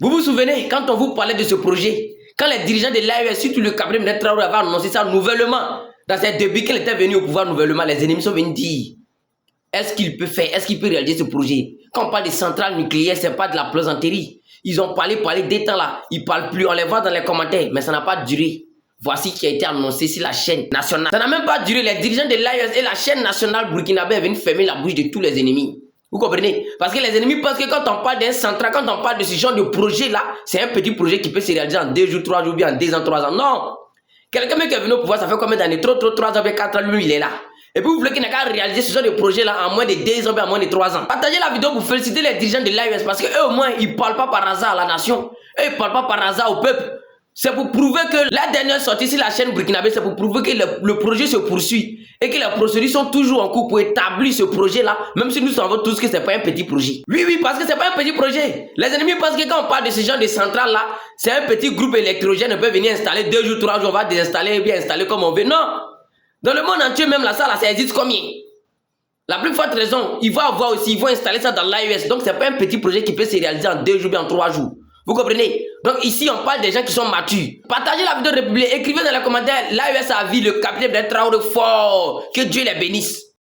Vous vous souvenez, quand on vous parlait de ce projet, quand les dirigeants de l'AES, surtout le Capitaine Blaise Traoré, avaient annoncé ça nouvellement, dans ses débuts, qu'il était venu au pouvoir nouvellement, les ennemis sont venus dire est-ce qu'il peut faire, est-ce qu'il peut réaliser ce projet? Quand on parle de centrales nucléaires, ce n'est pas de la plaisanterie. Ils ont parlé des temps là, ils ne parlent plus, on les voit dans les commentaires, mais ça n'a pas duré. Voici qui a été annoncé sur la chaîne nationale. Ça n'a même pas duré, les dirigeants de l'AES et la chaîne nationale burkinabé est venue fermer la bouche de tous les ennemis. Vous comprenez? Parce que les ennemis pensent que quand on parle d'un central, quand on parle de ce genre de projet-là, c'est un petit projet qui peut se réaliser en 2 jours, 3 jours, bien en 2 ans, 3 ans. Non! Quelqu'un qui est venu au pouvoir, ça fait combien d'années? Trop, 3 ans, 4 ans, lui, il est là. Et puis vous voulez qu'il n'a qu'à réaliser ce genre de projet-là en moins de 2 ans, bien en moins de 3 ans. Partagez la vidéo pour féliciter les dirigeants de l'AES parce qu'eux, au moins, ils ne parlent pas par hasard à la nation. Eux, ils ne parlent pas par hasard au peuple. C'est pour prouver que la dernière sortie sur la chaîne burkinabé, c'est pour prouver que le projet se poursuit et que les procédures sont toujours en cours pour établir ce projet-là, même si nous savons tous que ce n'est pas un petit projet. Oui, parce que ce n'est pas un petit projet. Les ennemis pensent que quand on parle de ce genre de centrale-là, c'est un petit groupe électrogène, on peut venir installer 2 jours, 3 jours, on va désinstaller et bien installer comme on veut. Non! Dans le monde entier, même la salle, ça existe combien? La plus forte raison, ils vont avoir aussi, ils vont installer ça dans l'AES. Donc, ce n'est pas un petit projet qui peut se réaliser en 2 jours, bien en 3 jours. Vous comprenez? Donc ici, on parle des gens qui sont matures. Partagez la vidéo, écrivez dans les commentaires. L'AES a vu le capitaine Blaise Traoré fort. Que Dieu les bénisse.